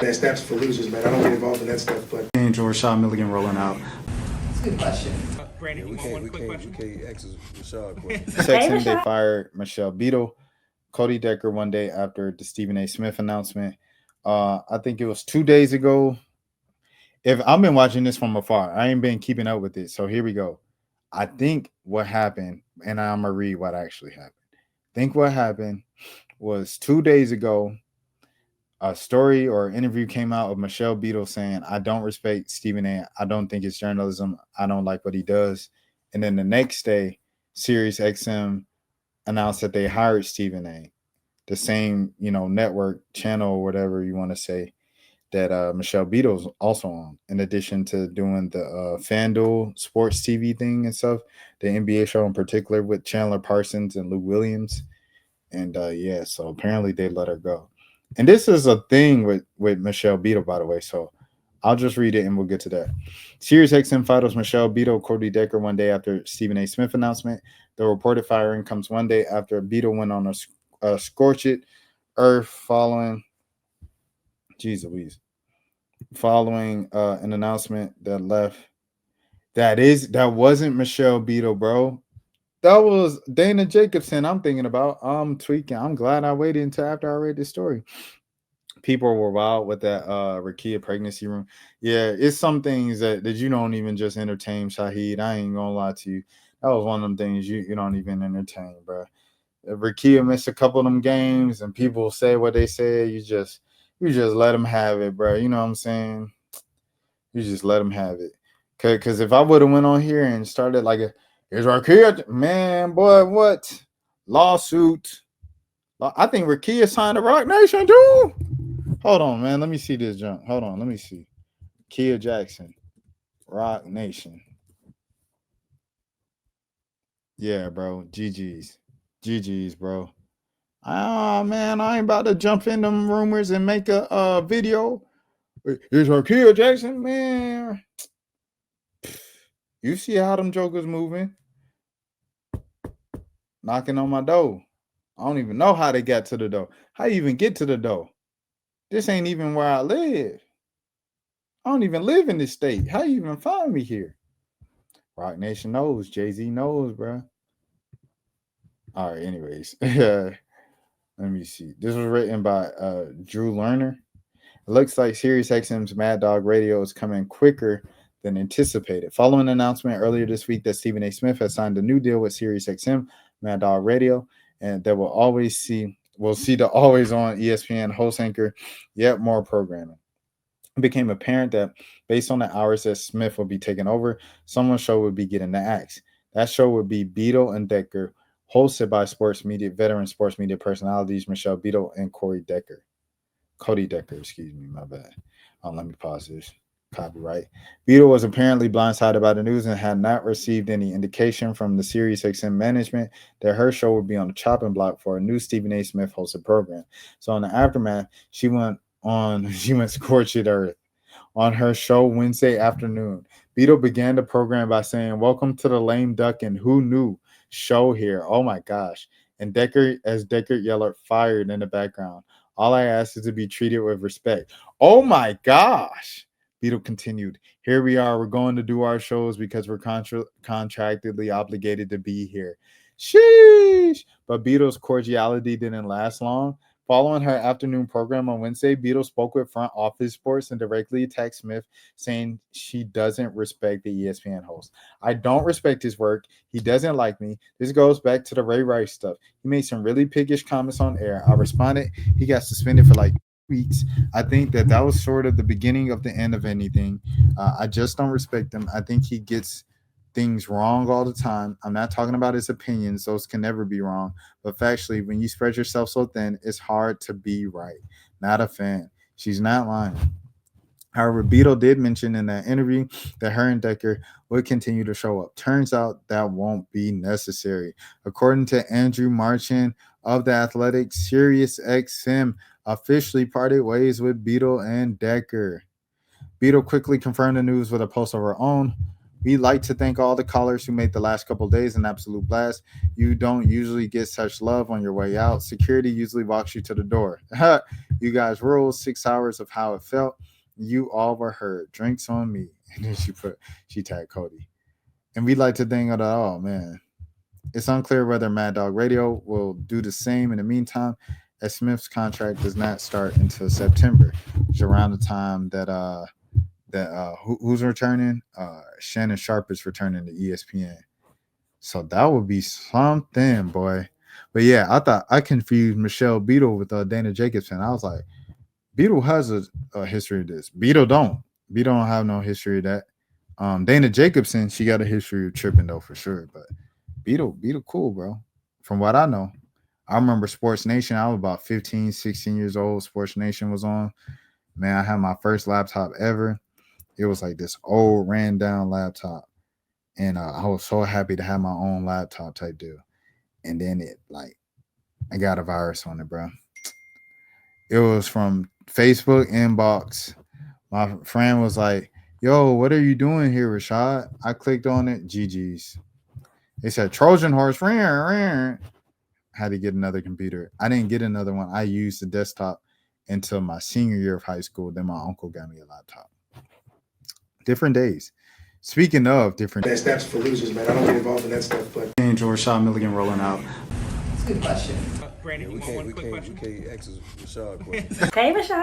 That snaps for losers, man. I don't get involved in that stuff, but Angel Rashad Milligan rolling out. That's a good question. Brandon, we can't ask Rashad question. Texans, they fired Michelle Beadle, Cody Decker one day after the Stephen A. Smith announcement. I think it was 2 days ago. If I've been watching this from afar, I ain't been keeping up with it. So here we go. I think what happened, and I'm gonna read what actually happened. I think what happened was 2 days ago, a story or interview came out of Michelle Beadle saying, I don't respect Stephen A. I don't think it's journalism. I don't like what he does. And then the next day, SiriusXM announced that they hired Stephen A., the same, network channel or whatever you want to say that Michelle Beadle's also on, in addition to doing the FanDuel sports TV thing and stuff, the NBA show in particular with Chandler Parsons and Lou Williams. And so apparently they let her go. And this is a thing with Michelle Beadle, by the way. So I'll just read it and we'll get to that. SiriusXM fires Michelle Beadle, Cody Decker one day after Stephen A. Smith announcement. The reported firing comes one day after Beadle went on a scorched earth following an announcement that left. That wasn't Michelle Beadle, bro. That was Dana Jacobson I'm thinking about. I'm tweaking. I'm glad I waited until after I read this story. People were wild with that Rakia pregnancy room. Yeah, it's some things that you don't even just entertain, Shahid. I ain't gonna lie to you. That was one of them things you don't even entertain, bro. If Rakia missed a couple of them games and people say what they say, you just let them have it, bro. You know what I'm saying? You just let them have it. Because if I would have went on here and started like here's Rakia, man, boy, what? Lawsuit. I think Rakia signed to Rock Nation too. Hold on, man. Let me see this junk. Hold on. Let me see. Kia Jackson. Rock Nation. Yeah, bro. GG's, bro. Man, I ain't about to jump in them rumors and make a video. Here's Kia Jackson, man. You see how them jokers moving? Knocking on my door. I don't even know how they got to the door. How you even get to the door? This ain't even where I live. I don't even live in this state. How you even find me here? Rock Nation knows. Jay-Z knows, bro. All right, anyways. Let me see. This was written by Drew Lerner. It looks like SiriusXM's Mad Dog Radio is coming quicker than anticipated. Following an announcement earlier this week that Stephen A. Smith has signed a new deal with SiriusXM, Mad Dog Radio, and that we'll see the always on ESPN host anchor yet more programming. It became apparent that based on the hours that Smith will be taking over, someone's show would be getting the axe. That show would be Beadle and Decker, hosted by veteran sports media personalities Michelle Beadle and Cody Decker, excuse me, my bad. Let me pause this. Copyright. Beadle was apparently blindsided by the news and had not received any indication from the SiriusXM management that her show would be on the chopping block for a new Stephen A. Smith hosted program. So in the aftermath, she went scorched earth. On her show Wednesday afternoon, Beadle began the program by saying, "Welcome to the lame duck and who knew show here. Oh my gosh." And Decker yelled fired in the background. "All I ask is to be treated with respect." Oh my gosh. Beadle continued, "Here we are. We're going to do our shows because we're contractually obligated to be here." Sheesh. But Beadle's cordiality didn't last long. Following her afternoon program on Wednesday, Beadle spoke with Front Office Sports and directly attacked Smith, saying she doesn't respect the ESPN host. "I don't respect his work. He doesn't like me. This goes back to the Ray Rice stuff. He made some really piggish comments on air. I responded. He got suspended for like weeks. I think that was sort of the beginning of the end of anything. I just don't respect him. I think he gets things wrong all the time. I'm not talking about his opinions. Those can never be wrong. But factually, when you spread yourself so thin, it's hard to be right. Not a fan." She's not lying. However, Beadle did mention in that interview that her and Decker would continue to show up. Turns out that won't be necessary. According to Andrew Marchand of The Athletic, SiriusXM officially parted ways with Beadle and Decker. Beadle quickly confirmed the news with a post of her own. We like to thank all the callers who made the last couple of days an absolute blast. You don't usually get such love on your way out. Security usually walks you to the door. You guys ruled 6 hours of how it felt. You all were heard. Drinks on me. And then she tagged Cody. And we'd like to thank it all, man. It's unclear whether Mad Dog Radio will do the same in the meantime, as Smith's contract does not start until September, which is around the time that who's returning? Shannon Sharp is returning to ESPN. So that would be something, boy. But yeah, I thought I confused Michelle Beadle with Dana Jacobson. I was like, Beadle has a history of this. Beadle don't. Beadle don't have no history of that. Dana Jacobson, she got a history of tripping though for sure. But Beadle cool, bro. From what I know. I remember Sports Nation. I was about 15, 16 years old. Sports Nation was on. Man, I had my first laptop ever. It was like this old ran down laptop. And I was so happy to have my own laptop type deal. And then I got a virus on it, bro. It was from Facebook inbox. My friend was like, yo, what are you doing here, Rashad? I clicked on it. GG's. They said Trojan horse. Had to get another computer. I didn't get another one. I used the desktop until my senior year of high school. Then my uncle got me a laptop. Different days. Speaking of different days. That's for losers, man. I don't get involved in that stuff, but. Angel Rashad Milligan rolling out. That's a good question. We can't ask Rashad questions. Hey, Rashad.